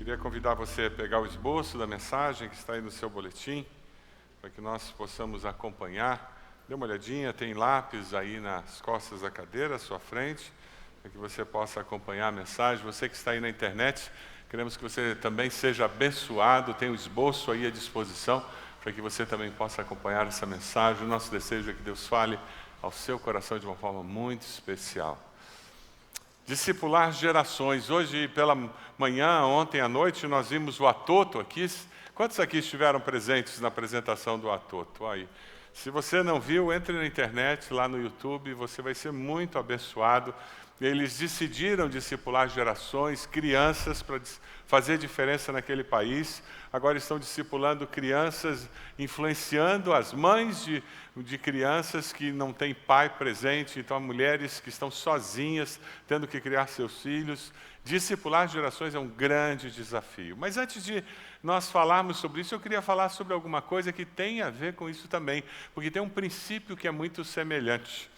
Queria convidar você a pegar o esboço da mensagem que está aí no seu boletim, para que nós possamos acompanhar. Dê uma olhadinha, tem lápis aí nas costas da cadeira, à sua frente, para que você possa acompanhar a mensagem. Você que está aí na internet, queremos que você também seja abençoado, tem o esboço aí à disposição, para que você também possa acompanhar essa mensagem. O nosso desejo é que Deus fale ao seu coração de uma forma muito especial. Discipular gerações. Hoje pela manhã, ontem à noite, nós vimos o Atoto aqui. Quantos aqui estiveram presentes na apresentação do Atoto? Aí. Se você não viu, entre na internet, lá no YouTube, você vai ser muito abençoado. Eles decidiram discipular gerações, crianças, para fazer diferença naquele país. Agora estão discipulando crianças, influenciando as mães de crianças que não têm pai presente. Então, mulheres que estão sozinhas, tendo que criar seus filhos. Discipular gerações é um grande desafio. Mas antes de nós falarmos sobre isso, eu queria falar sobre alguma coisa que tem a ver com isso também, porque tem um princípio que é muito semelhante.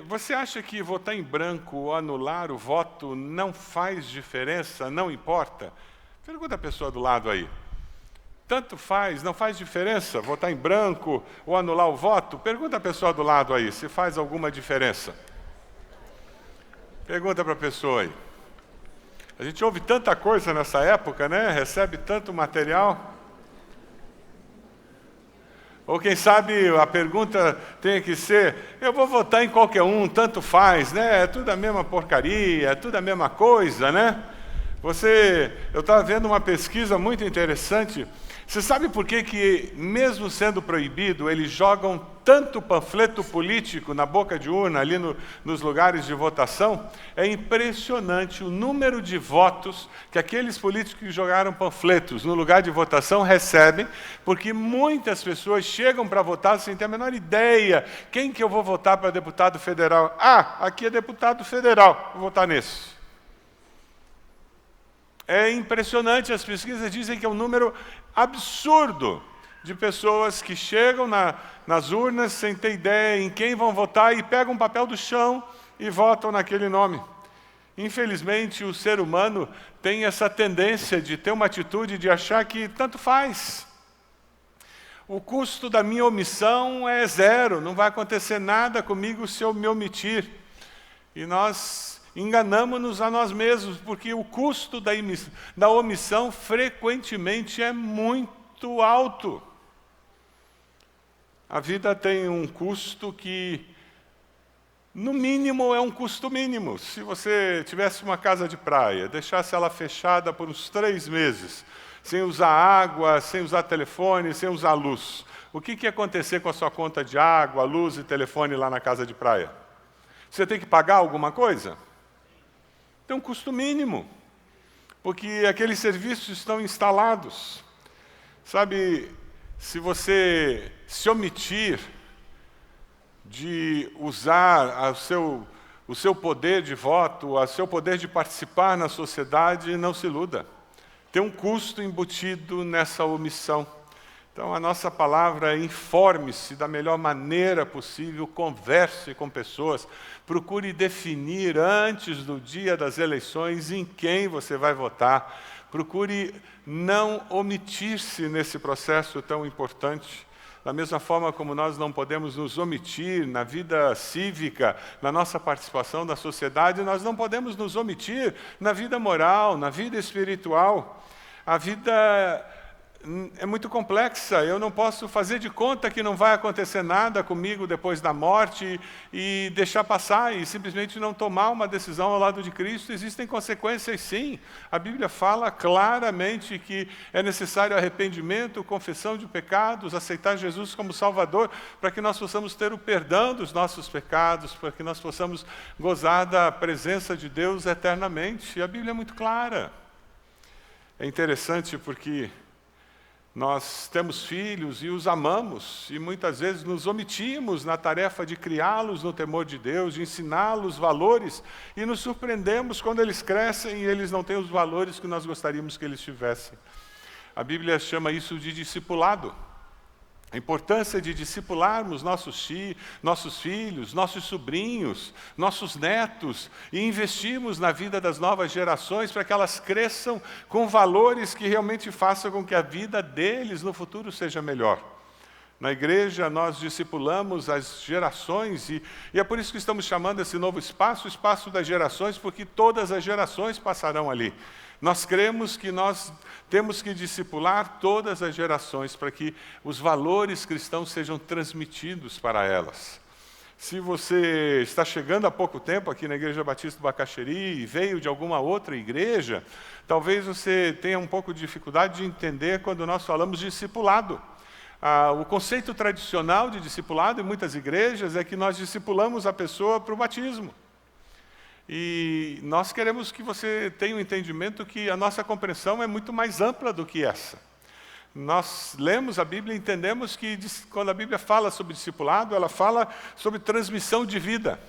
Você acha que votar em branco ou anular o voto não faz diferença, não importa? Pergunta a pessoa do lado aí. Tanto faz, não faz diferença votar em branco ou anular o voto? Pergunta a pessoa do lado aí, se faz alguma diferença. Pergunta para a pessoa aí. A gente ouve tanta coisa nessa época, né? Recebe tanto material. Ou quem sabe a pergunta tem que ser, eu vou votar em qualquer um, tanto faz, né? É tudo a mesma porcaria, é tudo a mesma coisa, né? Eu estava vendo uma pesquisa muito interessante. Você sabe por que mesmo sendo proibido, eles jogam tanto panfleto político na boca de urna, ali nos lugares de votação? É impressionante o número de votos que aqueles políticos que jogaram panfletos no lugar de votação recebem, porque muitas pessoas chegam para votar sem ter a menor ideia. Quem que eu vou votar para deputado federal? Ah, aqui é deputado federal, vou votar nesse. É impressionante, as pesquisas dizem que é um número absurdo de pessoas que chegam nas urnas sem ter ideia em quem vão votar e pegam um papel do chão e votam naquele nome. Infelizmente, o ser humano tem essa tendência de ter uma atitude de achar que tanto faz. O custo da minha omissão é zero, não vai acontecer nada comigo se eu me omitir. E nós enganamos-nos a nós mesmos, porque o custo da omissão frequentemente é muito alto. A vida tem um custo que, no mínimo, é um custo mínimo. Se você tivesse uma casa de praia, deixasse ela fechada por uns 3 meses, sem usar água, sem usar telefone, sem usar luz, o que ia acontecer com a sua conta de água, luz e telefone lá na casa de praia? Você tem que pagar alguma coisa? Tem um custo mínimo, porque aqueles serviços estão instalados. Sabe, se você se omitir de usar o seu poder de voto, o seu poder de participar na sociedade, não se iluda. Tem um custo embutido nessa omissão. Então, a nossa palavra é: informe-se da melhor maneira possível, converse com pessoas, procure definir antes do dia das eleições em quem você vai votar, procure não omitir-se nesse processo tão importante. Da mesma forma como nós não podemos nos omitir na vida cívica, na nossa participação na sociedade, nós não podemos nos omitir na vida moral, na vida espiritual. A vida é muito complexa, eu não posso fazer de conta que não vai acontecer nada comigo depois da morte e deixar passar e simplesmente não tomar uma decisão ao lado de Cristo. Existem consequências, sim. A Bíblia fala claramente que é necessário arrependimento, confissão de pecados, aceitar Jesus como Salvador, para que nós possamos ter o perdão dos nossos pecados, para que nós possamos gozar da presença de Deus eternamente. E a Bíblia é muito clara. É interessante porque nós temos filhos e os amamos, e muitas vezes nos omitimos na tarefa de criá-los no temor de Deus, de ensiná-los valores, e nos surpreendemos quando eles crescem e eles não têm os valores que nós gostaríamos que eles tivessem. A Bíblia chama isso de discipulado. A importância de discipularmos nossos filhos, nossos sobrinhos, nossos netos e investirmos na vida das novas gerações para que elas cresçam com valores que realmente façam com que a vida deles no futuro seja melhor. Na igreja nós discipulamos as gerações e é por isso que estamos chamando esse novo espaço, o espaço das gerações, porque todas as gerações passarão ali. Nós cremos que nós temos que discipular todas as gerações para que os valores cristãos sejam transmitidos para elas. Se você está chegando há pouco tempo aqui na Igreja Batista do Bacaxeri e veio de alguma outra igreja, talvez você tenha um pouco de dificuldade de entender quando nós falamos de discipulado. O conceito tradicional de discipulado em muitas igrejas é que nós discipulamos a pessoa para o batismo. E nós queremos que você tenha um entendimento que a nossa compreensão é muito mais ampla do que essa. Nós lemos a Bíblia e entendemos que quando a Bíblia fala sobre discipulado, ela fala sobre transmissão de vida.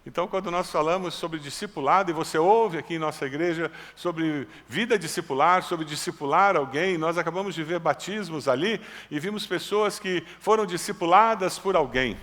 Então, quando nós falamos sobre discipulado, e você ouve aqui em nossa igreja sobre vida discipular, sobre discipular alguém, nós acabamos de ver batismos ali e vimos pessoas que foram discipuladas por alguém.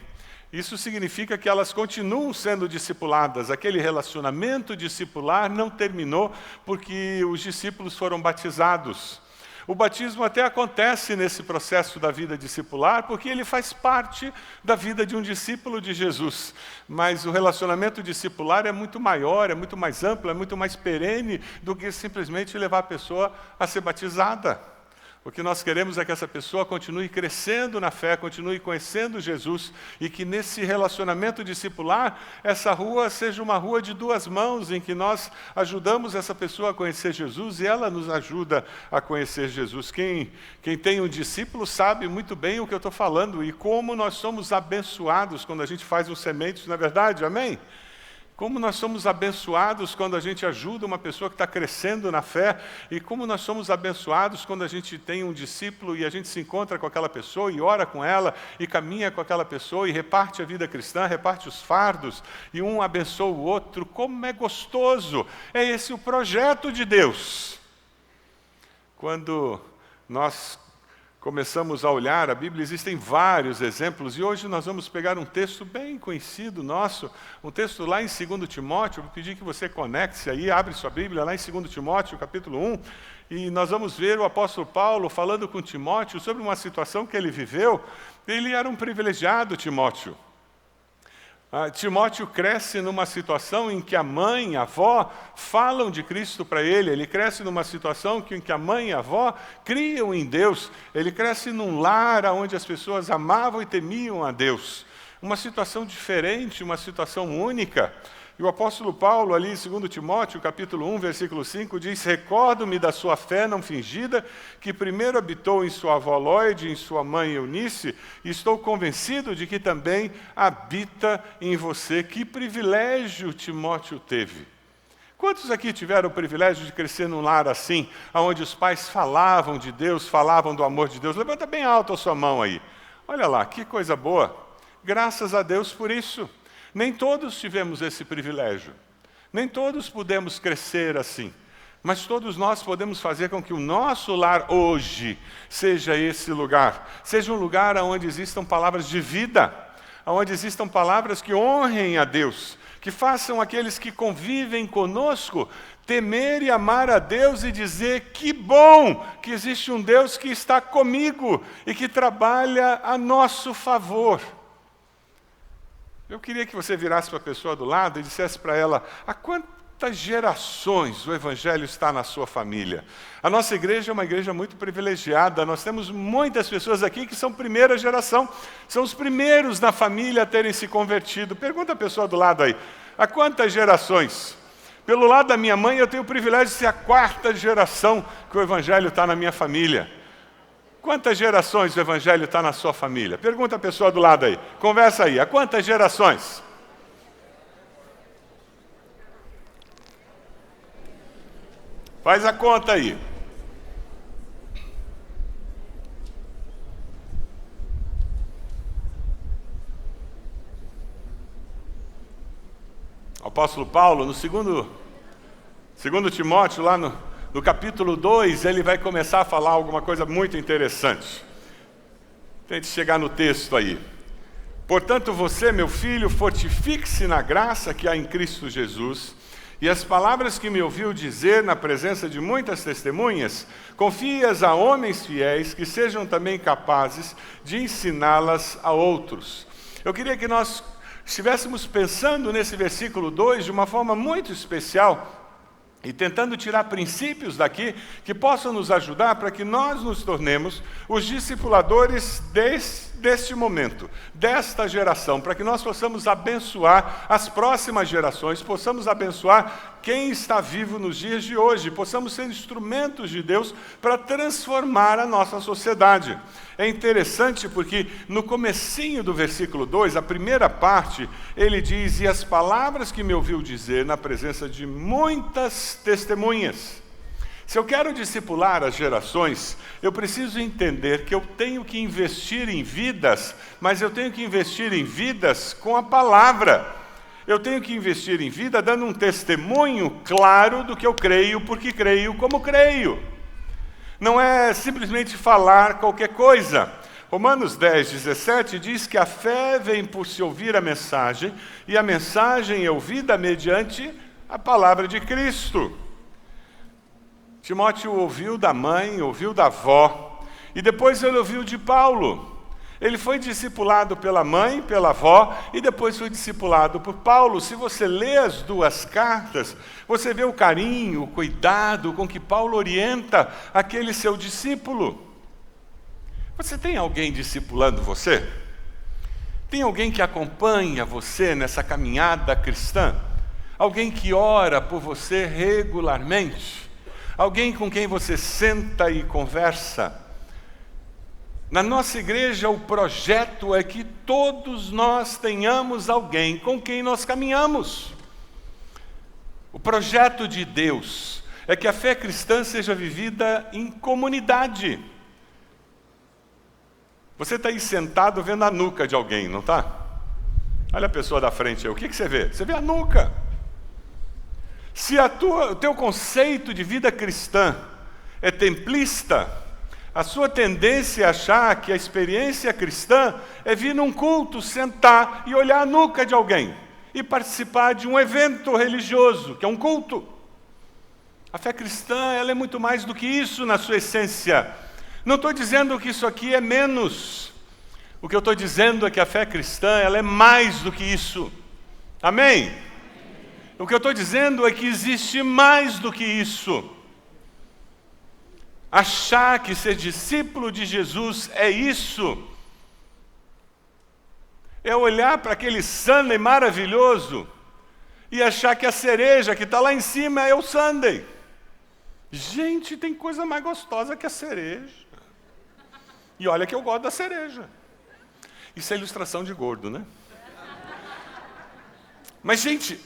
Isso significa que elas continuam sendo discipuladas. Aquele relacionamento discipular não terminou porque os discípulos foram batizados. O batismo até acontece nesse processo da vida discipular, porque ele faz parte da vida de um discípulo de Jesus. Mas o relacionamento discipular é muito maior, é muito mais amplo, é muito mais perene do que simplesmente levar a pessoa a ser batizada. O que nós queremos é que essa pessoa continue crescendo na fé, continue conhecendo Jesus e que nesse relacionamento discipular, essa rua seja uma rua de duas mãos, em que nós ajudamos essa pessoa a conhecer Jesus e ela nos ajuda a conhecer Jesus. Quem tem um discípulo sabe muito bem o que eu estou falando e como nós somos abençoados quando a gente faz os sementes, não é verdade? Amém? Como nós somos abençoados quando a gente ajuda uma pessoa que está crescendo na fé, e como nós somos abençoados quando a gente tem um discípulo e a gente se encontra com aquela pessoa e ora com ela, e caminha com aquela pessoa e reparte a vida cristã, reparte os fardos, e um abençoa o outro. Como é gostoso! É esse o projeto de Deus. Quando nós começamos a olhar a Bíblia, existem vários exemplos, e hoje nós vamos pegar um texto bem conhecido nosso, um texto lá em 2 Timóteo, eu vou pedir que você conecte-se aí, abre sua Bíblia lá em 2 Timóteo, capítulo 1, e nós vamos ver o apóstolo Paulo falando com Timóteo sobre uma situação que ele viveu. Ele era um privilegiado, Timóteo. Timóteo cresce numa situação em que a mãe e a avó falam de Cristo para ele. Ele cresce numa situação em que a mãe e a avó criam em Deus. Ele cresce num lar onde as pessoas amavam e temiam a Deus. Uma situação diferente, uma situação única. E o apóstolo Paulo, ali em 2 Timóteo, capítulo 1, versículo 5, diz: recordo-me da sua fé não fingida, que primeiro habitou em sua avó Lóide, em sua mãe Eunice, e estou convencido de que também habita em você. Que privilégio Timóteo teve! Quantos aqui tiveram o privilégio de crescer num lar assim, onde os pais falavam de Deus, falavam do amor de Deus? Levanta bem alto a sua mão aí. Olha lá, que coisa boa! Graças a Deus por isso. Nem todos tivemos esse privilégio, nem todos pudemos crescer assim, mas todos nós podemos fazer com que o nosso lar hoje seja esse lugar, seja um lugar onde existam palavras de vida, onde existam palavras que honrem a Deus, que façam aqueles que convivem conosco temer e amar a Deus e dizer: que bom que existe um Deus que está comigo e que trabalha a nosso favor. Eu queria que você virasse para a pessoa do lado e dissesse para ela: há quantas gerações o Evangelho está na sua família? A nossa igreja é uma igreja muito privilegiada, nós temos muitas pessoas aqui que são primeira geração, são os primeiros na família a terem se convertido. Pergunta a pessoa do lado aí: há quantas gerações? Pelo lado da minha mãe, eu tenho o privilégio de ser a 4ª geração que o Evangelho está na minha família. Quantas gerações o Evangelho está na sua família? Pergunta a pessoa do lado aí. Conversa aí. Há quantas gerações? Faz a conta aí. O apóstolo Paulo, no segundo Timóteo, lá no capítulo 2, ele vai começar a falar alguma coisa muito interessante. Tente chegar no texto aí. Portanto, você, meu filho, fortifique-se na graça que há em Cristo Jesus, e as palavras que me ouviu dizer na presença de muitas testemunhas, confie-as a homens fiéis que sejam também capazes de ensiná-las a outros. Eu queria que nós estivéssemos pensando nesse versículo 2 de uma forma muito especial, e tentando tirar princípios daqui que possam nos ajudar para que nós nos tornemos os discipuladores deste momento, desta geração, para que nós possamos abençoar as próximas gerações, possamos abençoar quem está vivo nos dias de hoje, possamos ser instrumentos de Deus para transformar a nossa sociedade. É interessante porque no comecinho do versículo 2, a primeira parte, ele diz: e as palavras que me ouviu dizer na presença de muitas testemunhas. Se eu quero discipular as gerações, eu preciso entender que eu tenho que investir em vidas, mas eu tenho que investir em vidas com a palavra. Eu tenho que investir em vida dando um testemunho claro do que eu creio, porque creio como creio. Não é simplesmente falar qualquer coisa. Romanos 10, 17 diz que a fé vem por se ouvir a mensagem, e a mensagem é ouvida mediante a palavra de Cristo. Timóteo ouviu da mãe, ouviu da avó, e depois ele ouviu de Paulo. Ele foi discipulado pela mãe, pela avó, e depois foi discipulado por Paulo. Se você lê as duas cartas, você vê o carinho, o cuidado com que Paulo orienta aquele seu discípulo. Você tem alguém discipulando você? Tem alguém que acompanha você nessa caminhada cristã? Alguém que ora por você regularmente? Alguém com quem você senta e conversa? Na nossa igreja, o projeto é que todos nós tenhamos alguém com quem nós caminhamos. O projeto de Deus é que a fé cristã seja vivida em comunidade. Você está aí sentado vendo a nuca de alguém, não está? Olha a pessoa da frente aí, o que você vê? Você vê a nuca. Se o teu conceito de vida cristã é templista, a sua tendência é achar que a experiência cristã é vir num culto, sentar e olhar a nuca de alguém e participar de um evento religioso, que é um culto. A fé cristã, ela é muito mais do que isso na sua essência. Não estou dizendo que isso aqui é menos. O que eu estou dizendo é que a fé cristã, ela é mais do que isso. Amém? O que eu estou dizendo é que existe mais do que isso. Achar que ser discípulo de Jesus é isso. É olhar para aquele sundae maravilhoso e achar que a cereja que está lá em cima é o sundae. Gente, tem coisa mais gostosa que a cereja. E olha que eu gosto da cereja. Isso é ilustração de gordo, né? Mas, gente,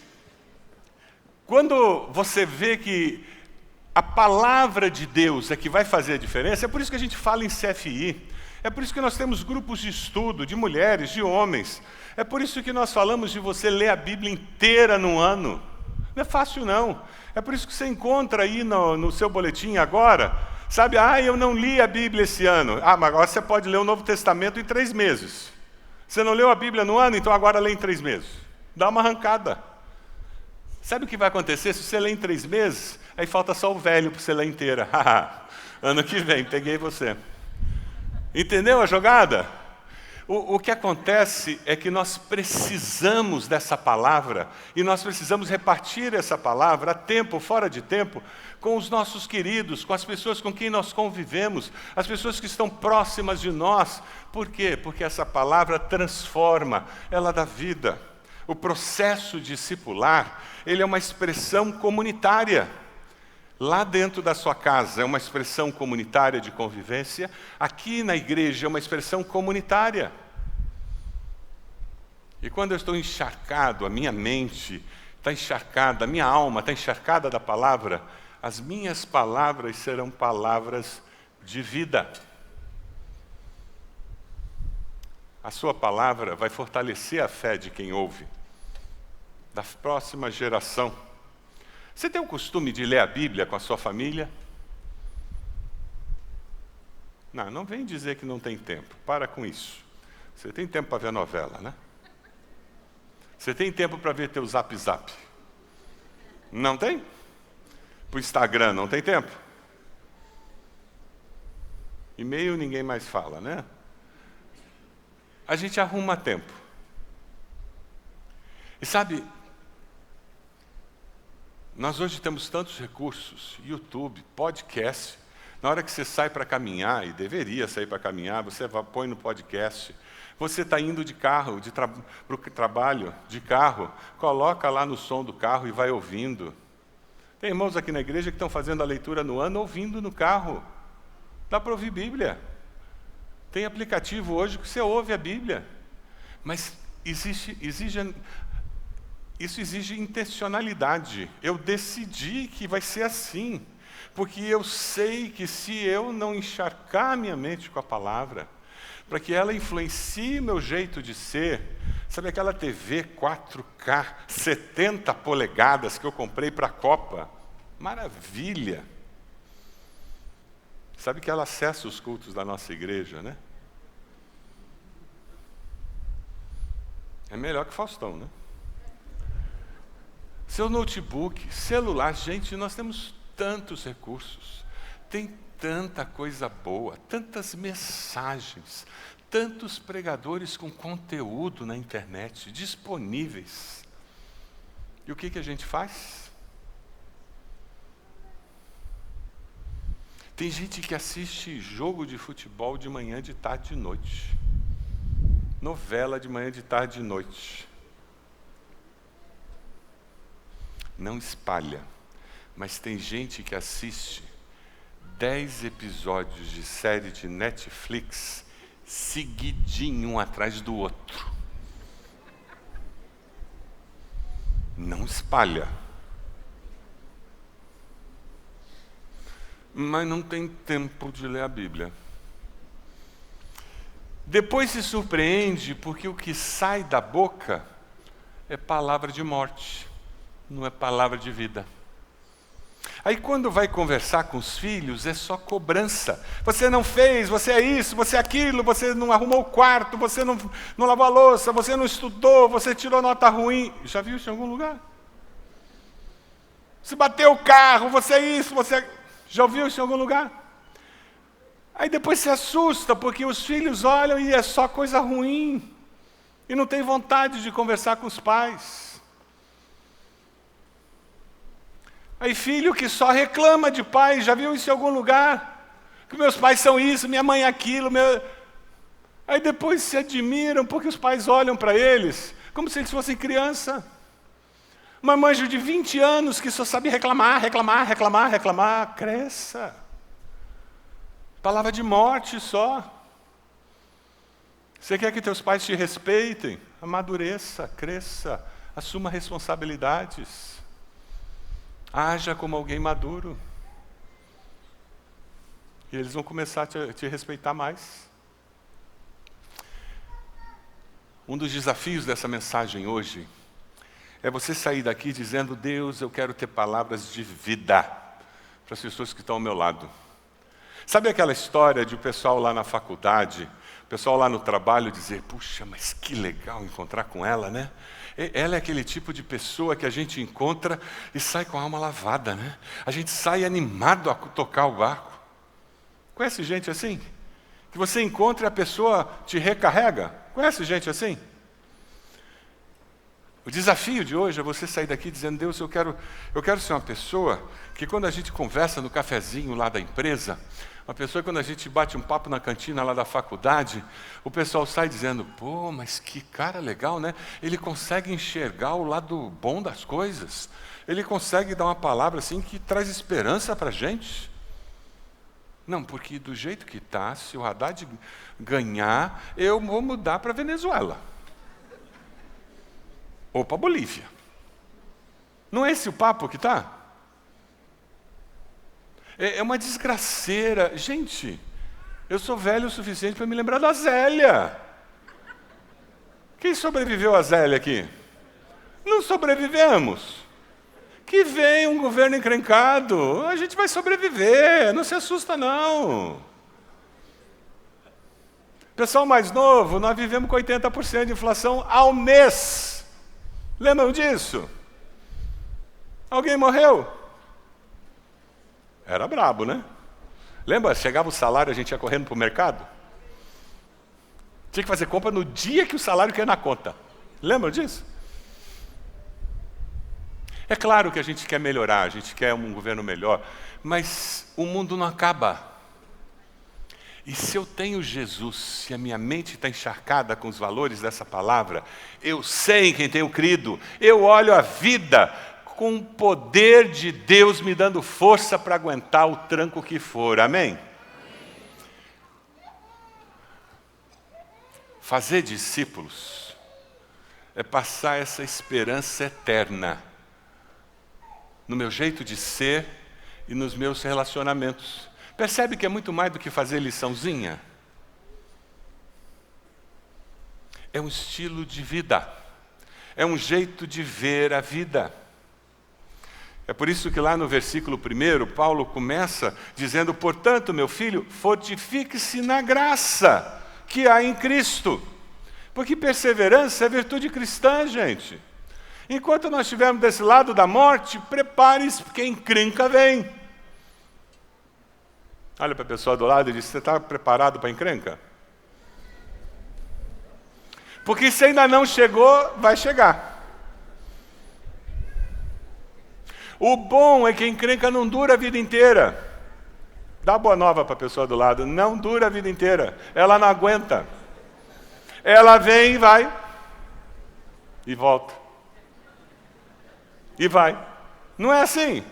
quando você vê que a palavra de Deus é que vai fazer a diferença, é por isso que a gente fala em CFI, é por isso que nós temos grupos de estudo, de mulheres, de homens, é por isso que nós falamos de você ler a Bíblia inteira no ano. Não é fácil, não. É por isso que você encontra aí no seu boletim agora, sabe, eu não li a Bíblia esse ano. Mas agora você pode ler o Novo Testamento em 3 meses. Você não leu a Bíblia no ano, então agora lê em 3 meses. Dá uma arrancada. Sabe o que vai acontecer? Se você ler em 3 meses, aí falta só o velho para você ler inteira. Ano que vem, peguei você. Entendeu a jogada? O que acontece é que nós precisamos dessa palavra, e nós precisamos repartir essa palavra a tempo, fora de tempo, com os nossos queridos, com as pessoas com quem nós convivemos, as pessoas que estão próximas de nós. Por quê? Porque essa palavra transforma, ela dá vida. O processo discipular, ele é uma expressão comunitária. Lá dentro da sua casa é uma expressão comunitária de convivência, aqui na igreja é uma expressão comunitária. E quando eu estou encharcado, a minha mente está encharcada, a minha alma está encharcada da palavra, as minhas palavras serão palavras de vida. A sua palavra vai fortalecer a fé de quem ouve, da próxima geração. Você tem o costume de ler a Bíblia com a sua família? Não vem dizer que não tem tempo. Para com isso. Você tem tempo para ver novela, né? Você tem tempo para ver teu zap? Não tem? Para o Instagram, não tem tempo? E-mail ninguém mais fala, né? A gente arruma tempo. E sabe, nós hoje temos tantos recursos, YouTube, podcast. Na hora que você sai para caminhar, e deveria sair para caminhar, você põe no podcast. Você está indo de carro, para o trabalho, de carro, coloca lá no som do carro e vai ouvindo. Tem irmãos aqui na igreja que estão fazendo a leitura no ano, ouvindo no carro. Dá para ouvir Bíblia. Tem aplicativo hoje que você ouve a Bíblia. Mas isso exige intencionalidade. Eu decidi que vai ser assim. Porque eu sei que se eu não encharcar minha mente com a palavra, para que ela influencie meu jeito de ser, sabe aquela TV 4K, 70 polegadas que eu comprei para a Copa? Maravilha! Sabe que ela acessa os cultos da nossa igreja, né? É melhor que Faustão, né? Seu notebook, celular, gente, nós temos tantos recursos, tem tanta coisa boa, tantas mensagens, tantos pregadores com conteúdo na internet disponíveis. E o que a gente faz? Tem gente que assiste jogo de futebol de manhã, de tarde, de noite. Novela de manhã, de tarde, de noite. Não espalha, mas tem gente que assiste 10 episódios de série de Netflix seguidinho um atrás do outro. Não espalha. Mas não tem tempo de ler a Bíblia. Depois se surpreende porque o que sai da boca é palavra de morte, não é palavra de vida. Aí quando vai conversar com os filhos, é só cobrança. Você não fez, você é isso, você é aquilo, você não arrumou o quarto, você não lavou a louça, você não estudou, você tirou nota ruim. Já viu isso em algum lugar? Você bateu o carro, você é isso, você é... Já ouviu isso em algum lugar? Aí depois se assusta, porque os filhos olham e é só coisa ruim. E não tem vontade de conversar com os pais. Aí filho que só reclama de pai, já viu isso em algum lugar? Que meus pais são isso, minha mãe é aquilo. Aí depois se admiram porque os pais olham para eles como se eles fossem criança. Marmanjo de 20 anos que só sabe reclamar. Cresça. Palavra de morte só. Você quer que teus pais te respeitem? Amadureça, cresça, assuma responsabilidades. Haja como alguém maduro. E eles vão começar a te respeitar mais. Um dos desafios dessa mensagem hoje é você sair daqui dizendo: Deus, eu quero ter palavras de vida para as pessoas que estão ao meu lado. Sabe aquela história de o pessoal lá na faculdade, o pessoal lá no trabalho dizer: puxa, mas que legal encontrar com ela, né? Ela é aquele tipo de pessoa que a gente encontra e sai com a alma lavada, né? A gente sai animado a tocar o barco. Conhece gente assim? Que você encontra e a pessoa te recarrega? Conhece gente assim? O desafio de hoje é você sair daqui dizendo: Deus, eu quero ser uma pessoa que quando a gente conversa no cafezinho lá da empresa, uma pessoa que quando a gente bate um papo na cantina lá da faculdade, o pessoal sai dizendo: pô, mas que cara legal, né? Ele consegue enxergar o lado bom das coisas. Ele consegue dar uma palavra assim que traz esperança para a gente. Não, porque do jeito que está, se o Haddad ganhar, eu vou mudar para a Venezuela. Ou para a Bolívia. Não é esse o papo que está? É uma desgraceira. Gente, eu sou velho o suficiente para me lembrar da Zélia. Quem sobreviveu a Zélia aqui? Não sobrevivemos. Que vem um governo encrencado, a gente vai sobreviver, não se assusta não. Pessoal mais novo, nós vivemos com 80% de inflação ao mês. Lembram disso? Alguém morreu? Era brabo, né? Lembra? Chegava o salário, a gente ia correndo para o mercado? Tinha que fazer compra no dia que o salário caía na conta. Lembram disso? É claro que a gente quer melhorar, a gente quer um governo melhor, mas o mundo não acaba. E se eu tenho Jesus, se a minha mente está encharcada com os valores dessa palavra, eu sei em quem tenho crido, eu olho a vida com o poder de Deus me dando força para aguentar o tranco que for, amém? Fazer discípulos é passar essa esperança eterna no meu jeito de ser e nos meus relacionamentos. Percebe que é muito mais do que fazer liçãozinha? É um estilo de vida. É um jeito de ver a vida. É por isso que lá no versículo 1, Paulo começa dizendo: portanto, meu filho, fortifique-se na graça que há em Cristo. Porque perseverança é virtude cristã, gente. Enquanto nós estivermos desse lado da morte, prepare-se, porque encrenca vem. Olha para a pessoa do lado e diz: você está preparado para a encrenca? Porque se ainda não chegou, vai chegar. O bom é que a encrenca não dura a vida inteira. Dá boa nova para a pessoa do lado: não dura a vida inteira. Ela não aguenta. Ela vem e vai. E volta. E vai. Não é assim.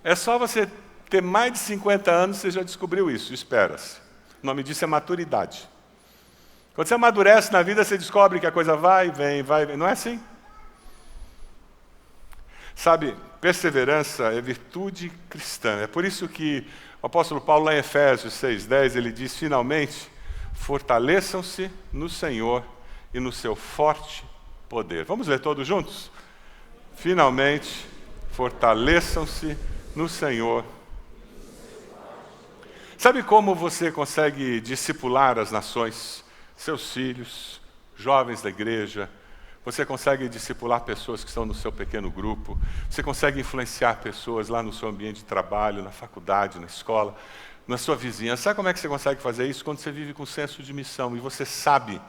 É só você ter mais de 50 anos, você já descobriu isso, espera-se. O nome disso é maturidade. Quando você amadurece na vida, você descobre que a coisa vai, vem, vai, vem. Não é assim? Sabe, perseverança é virtude cristã. É por isso que o apóstolo Paulo, lá em Efésios 6:10, ele diz: finalmente, fortaleçam-se no Senhor e no seu forte poder. Vamos ler todos juntos? Finalmente, fortaleçam-se no Senhor. Sabe como você consegue discipular as nações, seus filhos, jovens da igreja? Você consegue discipular pessoas que estão no seu pequeno grupo. Você consegue influenciar pessoas lá no seu ambiente de trabalho, na faculdade, na escola, na sua vizinhança. Sabe como é que você consegue fazer isso? Quando você vive com senso de missão e você sabe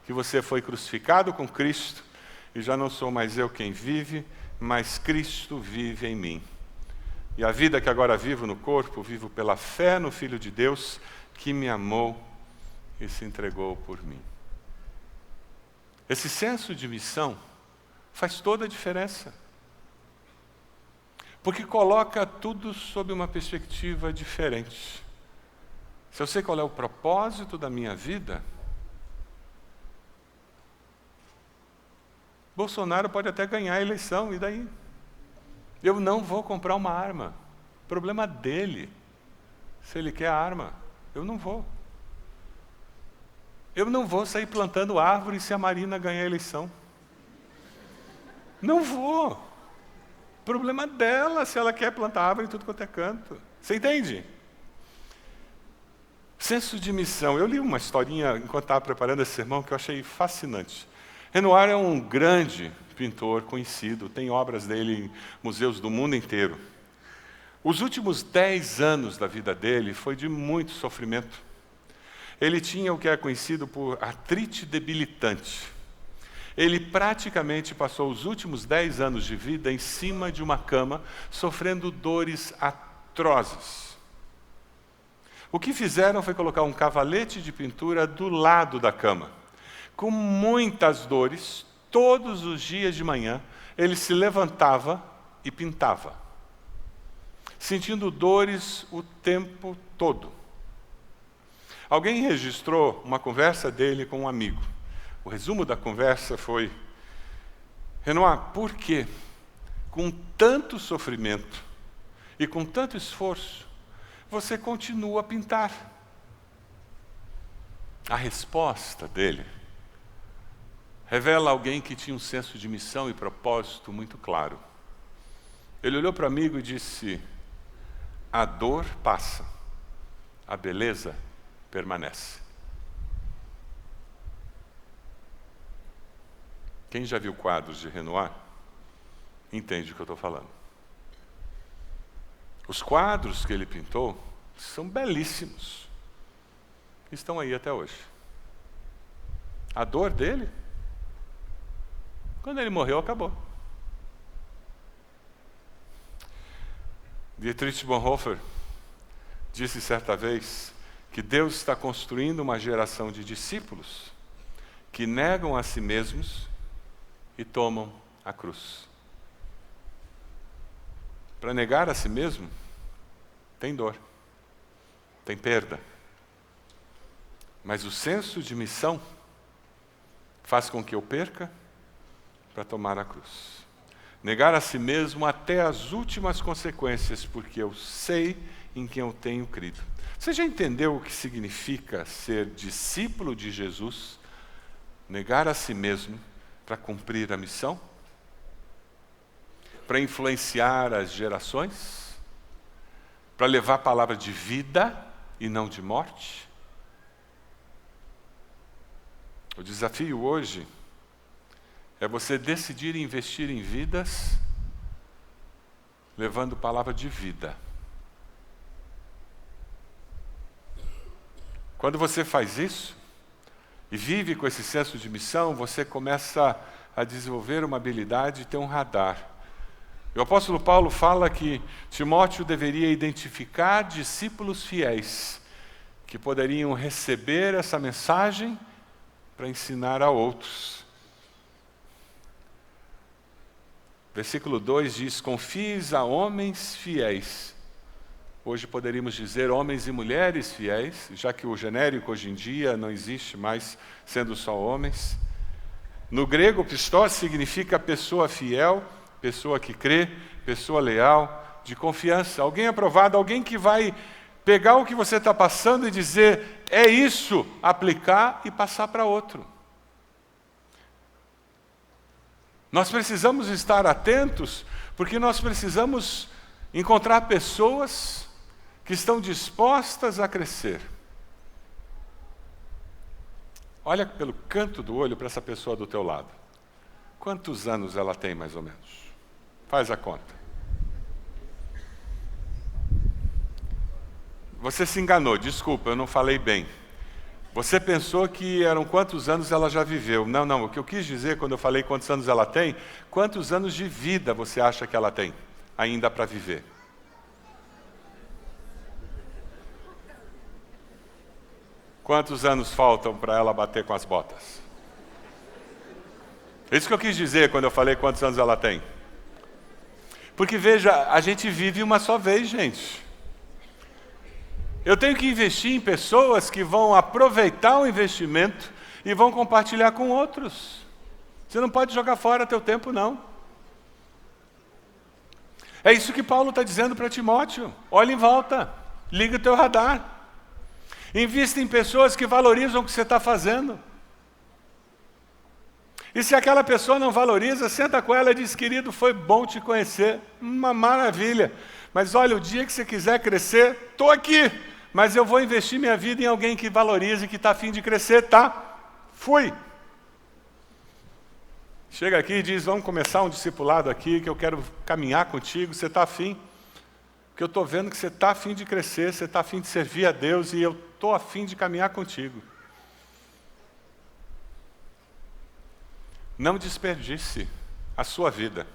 que você foi crucificado com Cristo e já não sou mais eu quem vive, mas Cristo vive em mim. E a vida que agora vivo no corpo, vivo pela fé no Filho de Deus, que me amou e se entregou por mim. Esse senso de missão faz toda a diferença. Porque coloca tudo sob uma perspectiva diferente. Se eu sei qual é o propósito da minha vida, Bolsonaro pode até ganhar a eleição, e daí? Eu não vou comprar uma arma. Problema dele. Se ele quer a arma, eu não vou. Eu não vou sair plantando árvore se a Marina ganhar a eleição. Não vou. Problema dela se ela quer plantar árvore em tudo quanto é canto. Você entende? Senso de missão. Eu li uma historinha enquanto estava preparando esse sermão que eu achei fascinante. Renoir é um grande pintor conhecido, tem obras dele em museus do mundo inteiro. Os últimos 10 anos da vida dele foi de muito sofrimento. Ele tinha o que é conhecido por artrite debilitante. Ele praticamente passou os últimos 10 anos de vida em cima de uma cama, sofrendo dores atrozes. O que fizeram foi colocar um cavalete de pintura do lado da cama. Com muitas dores, todos os dias de manhã, ele se levantava e pintava, sentindo dores o tempo todo. Alguém registrou uma conversa dele com um amigo. O resumo da conversa foi: Renoir, por que, com tanto sofrimento e com tanto esforço, você continua a pintar? A resposta dele revela alguém que tinha um senso de missão e propósito muito claro. Ele olhou para o amigo e disse: a dor passa, a beleza permanece. Quem já viu quadros de Renoir, entende o que eu estou falando. Os quadros que ele pintou são belíssimos. Estão aí até hoje. A dor dele, quando ele morreu, acabou. Dietrich Bonhoeffer disse certa vez que Deus está construindo uma geração de discípulos que negam a si mesmos e tomam a cruz. Para negar a si mesmo, tem dor, tem perda. Mas o senso de missão faz com que eu perca para tomar a cruz. Negar a si mesmo até as últimas consequências, porque eu sei em quem eu tenho crido. Você já entendeu o que significa ser discípulo de Jesus? Negar a si mesmo para cumprir a missão? Para influenciar as gerações? Para levar a palavra de vida e não de morte? O desafio hoje é você decidir investir em vidas, levando palavra de vida. Quando você faz isso, e vive com esse senso de missão, você começa a desenvolver uma habilidade de ter um radar. O apóstolo Paulo fala que Timóteo deveria identificar discípulos fiéis, que poderiam receber essa mensagem para ensinar a outros. Versículo 2 diz: confies a homens fiéis. Hoje poderíamos dizer homens e mulheres fiéis, já que o genérico hoje em dia não existe mais sendo só homens. No grego, pistos significa pessoa fiel, pessoa que crê, pessoa leal, de confiança. Alguém aprovado, alguém que vai pegar o que você está passando e dizer, é isso, aplicar e passar para outro. Nós precisamos estar atentos, porque nós precisamos encontrar pessoas que estão dispostas a crescer. Olha pelo canto do olho para essa pessoa do teu lado. Quantos anos ela tem, mais ou menos? Faz a conta. Você se enganou, desculpa, eu não falei bem. Você pensou que eram quantos anos ela já viveu. Não, o que eu quis dizer quando eu falei quantos anos ela tem, quantos anos de vida você acha que ela tem ainda para viver? Quantos anos faltam para ela bater com as botas? É isso que eu quis dizer quando eu falei quantos anos ela tem. Porque veja, a gente vive uma só vez, gente. Eu tenho que investir em pessoas que vão aproveitar o investimento e vão compartilhar com outros. Você não pode jogar fora teu tempo, não. É isso que Paulo está dizendo para Timóteo. Olha em volta, liga o teu radar. Invista em pessoas que valorizam o que você está fazendo. E se aquela pessoa não valoriza, senta com ela e diz, querido, foi bom te conhecer, uma maravilha. Mas olha, o dia que você quiser crescer, estou aqui. Mas eu vou investir minha vida em alguém que valorize, que está a fim de crescer, tá? Fui. Chega aqui e diz, vamos começar um discipulado aqui, que eu quero caminhar contigo, você está a fim? Porque eu estou vendo que você está a fim de crescer, você está a fim de servir a Deus, e eu estou a fim de caminhar contigo. Não desperdice a sua vida.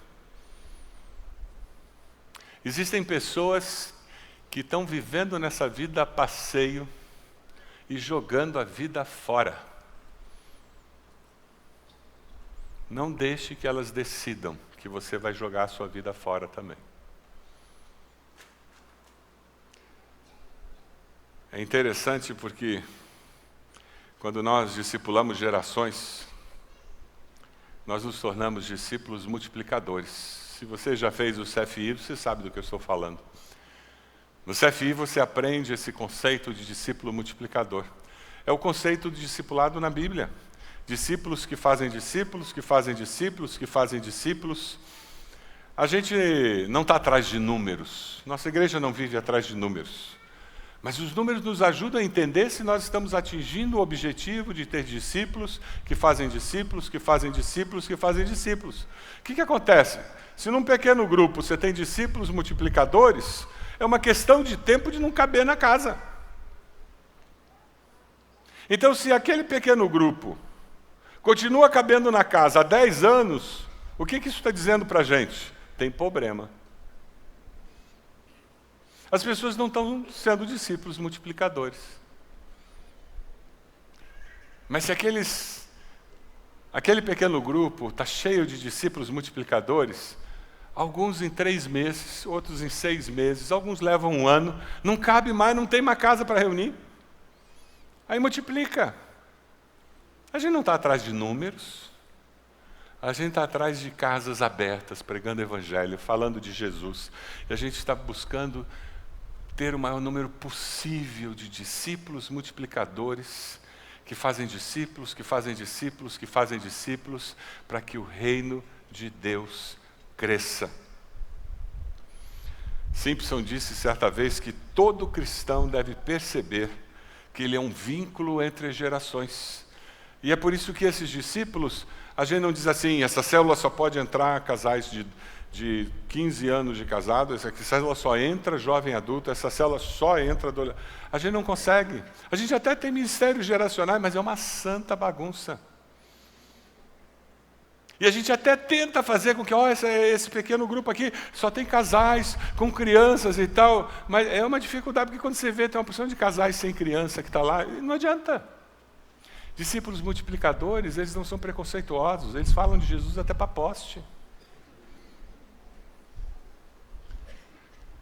Existem pessoas que estão vivendo nessa vida a passeio e jogando a vida fora. Não deixe que elas decidam que você vai jogar a sua vida fora também. É interessante porque quando nós discipulamos gerações, nós nos tornamos discípulos multiplicadores. Se você já fez o CFI, você sabe do que eu estou falando. No CFI você aprende esse conceito de discípulo multiplicador. É o conceito de discipulado na Bíblia. Discípulos que fazem discípulos, que fazem discípulos, que fazem discípulos. A gente não está atrás de números. Nossa igreja não vive atrás de números. Mas os números nos ajudam a entender se nós estamos atingindo o objetivo de ter discípulos que fazem discípulos, que fazem discípulos, que fazem discípulos. O que acontece? Se num pequeno grupo você tem discípulos multiplicadores, é uma questão de tempo de não caber na casa. Então, se aquele pequeno grupo continua cabendo na casa há 10 anos, o que isso está dizendo para a gente? Tem problema. As pessoas não estão sendo discípulos multiplicadores. Mas se aquele pequeno grupo está cheio de discípulos multiplicadores, alguns em 3 meses, outros em 6 meses, alguns levam 1 ano, não cabe mais, não tem mais casa para reunir. Aí multiplica. A gente não está atrás de números, a gente está atrás de casas abertas, pregando o Evangelho, falando de Jesus. E a gente está buscando ter o maior número possível de discípulos multiplicadores, que fazem discípulos, que fazem discípulos, que fazem discípulos, para que o reino de Deus cresça. Simpson disse certa vez que todo cristão deve perceber que ele é um vínculo entre gerações. E é por isso que esses discípulos, a gente não diz assim, essa célula só pode entrar casais de 15 anos de casado, essa célula só entra jovem adulto, essa célula só entra adolescente. A gente não consegue. A gente até tem ministérios geracionais, mas é uma santa bagunça. E a gente até tenta fazer com que, esse pequeno grupo aqui só tem casais com crianças e tal, mas é uma dificuldade, porque quando você vê, tem uma porção de casais sem criança que está lá, não adianta. Discípulos multiplicadores, eles não são preconceituosos, eles falam de Jesus até para poste.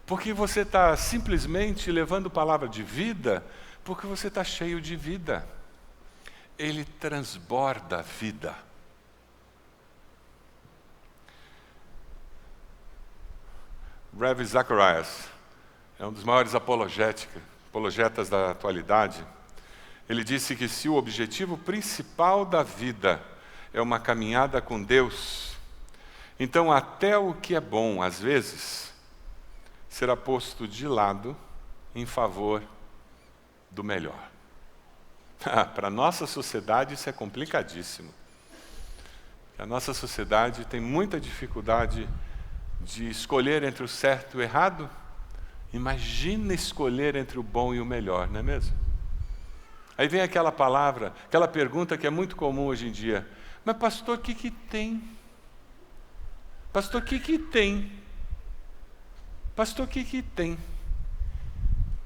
Porque você está simplesmente levando palavra de vida, porque você está cheio de vida. Ele transborda a vida. Ravi Zacharias é um dos maiores apologetas da atualidade. Ele disse que se o objetivo principal da vida é uma caminhada com Deus, então até o que é bom, às vezes, será posto de lado em favor do melhor. Para a nossa sociedade isso é complicadíssimo. A nossa sociedade tem muita dificuldade de escolher entre o certo e o errado. Imagina escolher entre o bom e o melhor, não é mesmo? Aí vem aquela palavra, aquela pergunta que é muito comum hoje em dia. Mas pastor, o que tem? Pastor, o que tem? Pastor, o que tem?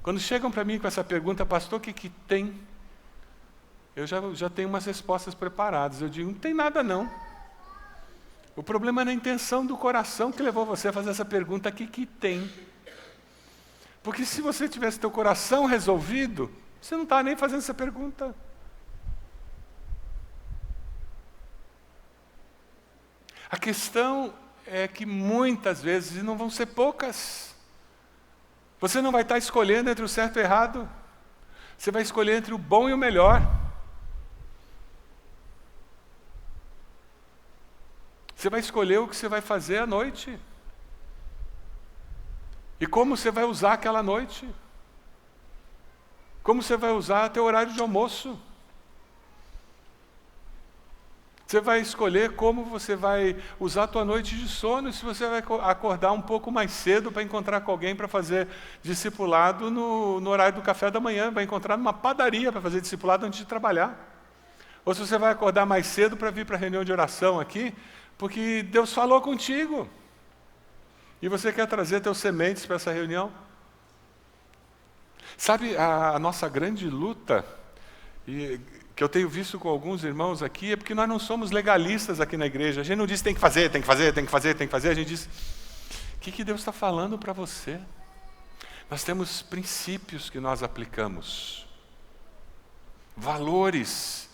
Quando chegam para mim com essa pergunta, pastor, o que tem? Eu já tenho umas respostas preparadas. Eu digo, não tem nada não. O problema é na intenção do coração que levou você a fazer essa pergunta, o que tem? Porque se você tivesse teu coração resolvido, você não está nem fazendo essa pergunta. A questão é que muitas vezes, e não vão ser poucas, você não vai estar escolhendo entre o certo e o errado. Você vai escolher entre o bom e o melhor. Você vai escolher o que você vai fazer à noite. E como você vai usar aquela noite. Como você vai usar teu horário de almoço. Você vai escolher como você vai usar a tua noite de sono, se você vai acordar um pouco mais cedo para encontrar com alguém para fazer discipulado no horário do café da manhã, vai encontrar numa padaria para fazer discipulado antes de trabalhar. Ou se você vai acordar mais cedo para vir para a reunião de oração aqui, porque Deus falou contigo. E você quer trazer teus sementes para essa reunião? Sabe, a nossa grande luta, e que eu tenho visto com alguns irmãos aqui, é porque nós não somos legalistas aqui na igreja. A gente não diz tem que fazer, tem que fazer, tem que fazer, tem que fazer. A gente diz, o que Deus está falando para você? Nós temos princípios que nós aplicamos. Valores.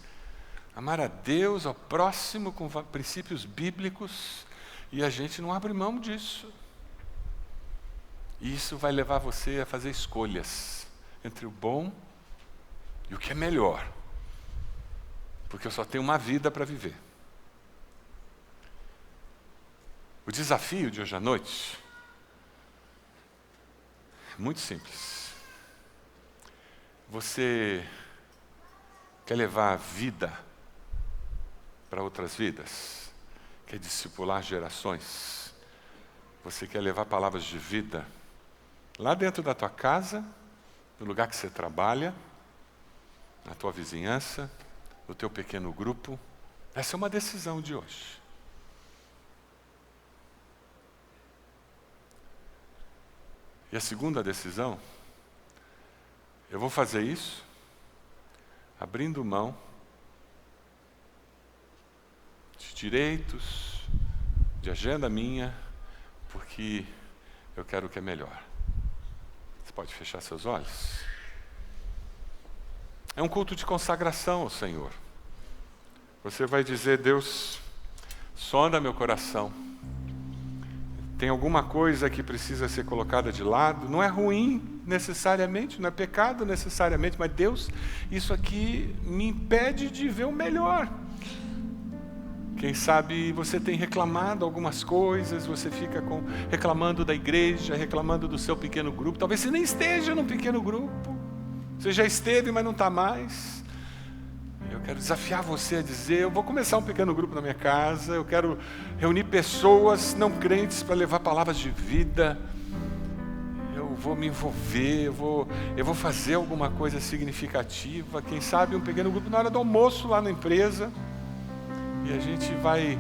Amar a Deus, ao próximo, com princípios bíblicos. E a gente não abre mão disso. E isso vai levar você a fazer escolhas entre o bom e o que é melhor. Porque eu só tenho uma vida para viver. O desafio de hoje à noite é muito simples. Você quer levar a vida para outras vidas? Quer discipular gerações? Você quer levar palavras de vida lá dentro da tua casa, no lugar que você trabalha, na tua vizinhança, no teu pequeno grupo? Essa é uma decisão de hoje. E a segunda decisão, eu vou fazer isso abrindo mão de direitos, de agenda minha, porque eu quero o que é melhor. Você pode fechar seus olhos? É um culto de consagração ao Senhor. Você vai dizer: Deus, sonda meu coração. Tem alguma coisa que precisa ser colocada de lado? Não é ruim necessariamente, não é pecado necessariamente, mas Deus, isso aqui me impede de ver o melhor. Quem sabe você tem reclamado algumas coisas, você fica reclamando da igreja, reclamando do seu pequeno grupo. Talvez você nem esteja num pequeno grupo. Você já esteve, mas não está mais. Eu quero desafiar você a dizer: eu vou começar um pequeno grupo na minha casa, eu quero reunir pessoas não crentes para levar palavras de vida. Eu vou me envolver, eu vou fazer alguma coisa significativa. Quem sabe um pequeno grupo na hora do almoço lá na empresa. E a gente vai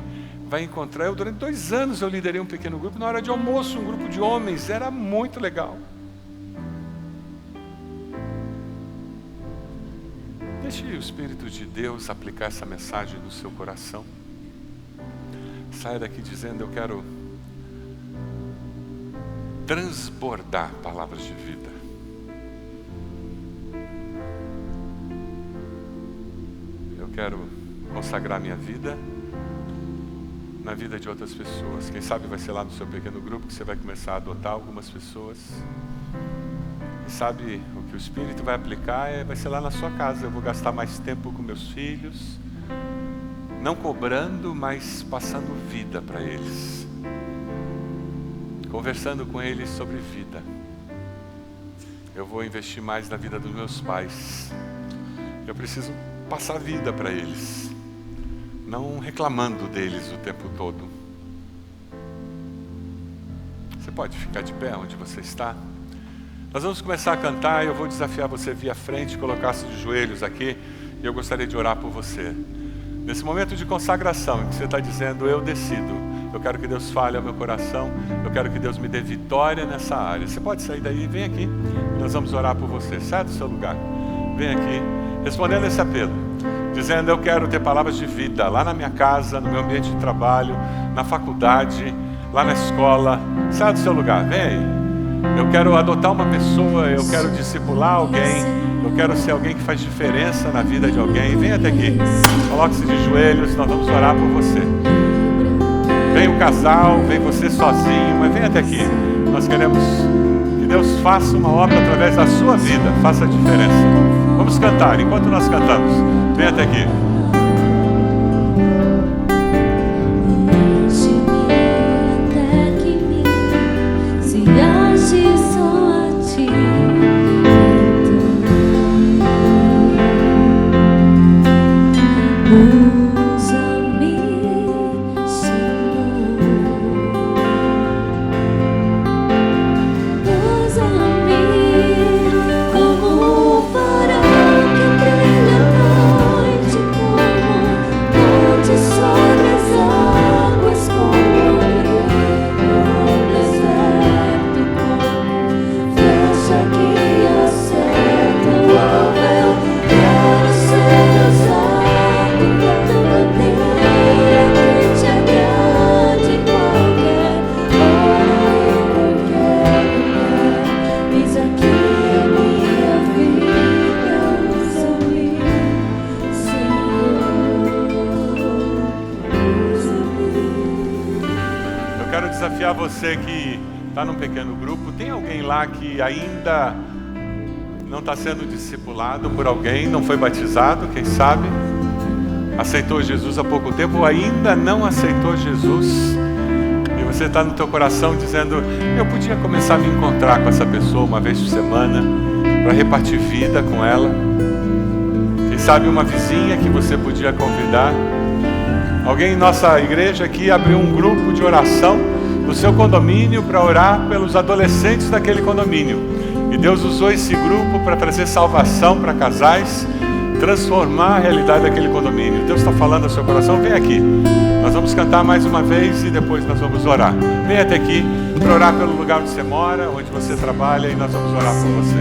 encontrar. Durante 2 anos eu liderei um pequeno grupo na hora de almoço, um grupo de homens. Era muito legal. Deixe o Espírito de Deus aplicar essa mensagem no seu coração. Saia daqui dizendo: eu quero transbordar palavras de vida. Eu quero consagrar minha vida na vida de outras pessoas. Quem sabe vai ser lá no seu pequeno grupo que você vai começar a adotar algumas pessoas. Sabe, o que o Espírito vai aplicar vai ser lá na sua casa. Eu vou gastar mais tempo com meus filhos, não cobrando, mas passando vida para eles, conversando com eles sobre vida. Eu vou investir mais na vida dos meus pais. Eu preciso passar vida para eles, não reclamando deles o tempo todo. Você pode ficar de pé onde você está? Nós vamos começar a cantar e eu vou desafiar você a vir à frente, colocar-se de joelhos aqui, e eu gostaria de orar por você. Nesse momento de consagração, em que você está dizendo: eu decido, eu quero que Deus fale ao meu coração, eu quero que Deus me dê vitória nessa área. Você pode sair daí, vem aqui, nós vamos orar por você. Sai do seu lugar, vem aqui, respondendo esse apelo, dizendo: eu quero ter palavras de vida lá na minha casa, no meu ambiente de trabalho, na faculdade, lá na escola. Sai do seu lugar, vem aí. Eu quero adotar uma pessoa, eu quero discipular alguém, eu quero ser alguém que faz diferença na vida de alguém. Vem até aqui, coloque-se de joelhos, nós vamos orar por você. Vem o casal, vem você sozinho, mas vem até aqui. Nós queremos que Deus faça uma obra através da sua vida, faça a diferença. Vamos cantar, enquanto nós cantamos, vem até aqui. Desafiar você que está num pequeno grupo. Tem alguém lá que ainda não está sendo discipulado por alguém, não foi batizado, quem sabe? Aceitou Jesus há pouco tempo ou ainda não aceitou Jesus? E você está no teu coração dizendo: eu podia começar a me encontrar com essa pessoa uma vez por semana, para repartir vida com ela. Quem sabe uma vizinha que você podia convidar. Alguém em nossa igreja aqui abriu um grupo de oração no seu condomínio para orar pelos adolescentes daquele condomínio. E Deus usou esse grupo para trazer salvação para casais, transformar a realidade daquele condomínio. Deus está falando ao seu coração, vem aqui. Nós vamos cantar mais uma vez e depois nós vamos orar. Vem até aqui para orar pelo lugar onde você mora, onde você trabalha, e nós vamos orar por você.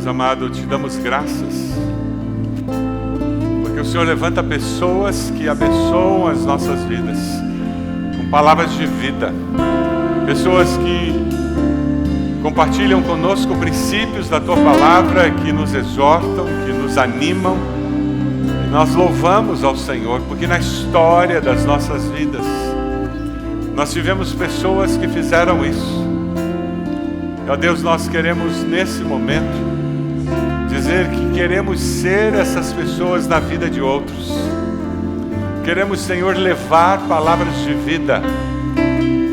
Amado, te damos graças, porque o Senhor levanta pessoas que abençoam as nossas vidas, com palavras de vida, pessoas que compartilham conosco princípios da Tua Palavra, que nos exortam, que nos animam, e nós louvamos ao Senhor, porque na história das nossas vidas, nós tivemos pessoas que fizeram isso. Ó Deus, nós queremos nesse momento dizer que queremos ser essas pessoas na vida de outros. Queremos, Senhor, levar palavras de vida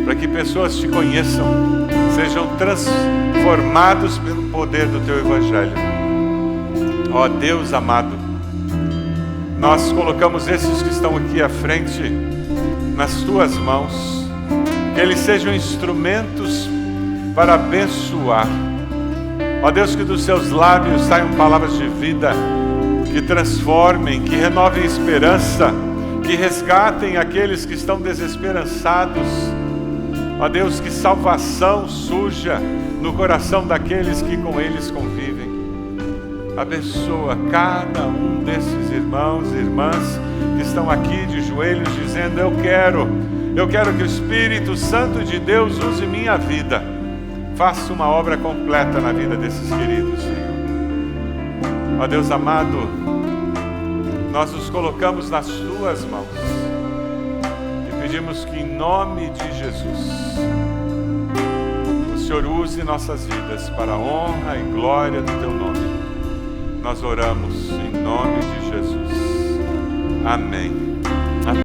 para que pessoas te conheçam, sejam transformados pelo poder do Teu Evangelho. Ó Deus amado, nós colocamos esses que estão aqui à frente nas Tuas mãos, que eles sejam instrumentos para abençoar. Ó Deus, que dos seus lábios saiam palavras de vida, que transformem, que renovem esperança, que resgatem aqueles que estão desesperançados. Ó Deus, que salvação surja no coração daqueles que com eles convivem. Abençoa cada um desses irmãos e irmãs que estão aqui de joelhos dizendo: eu quero que o Espírito Santo de Deus use minha vida. Faça uma obra completa na vida desses queridos, Senhor. Ó Deus amado, nós nos colocamos nas Tuas mãos e pedimos que em nome de Jesus o Senhor use nossas vidas para a honra e glória do Teu nome. Nós oramos em nome de Jesus. Amém.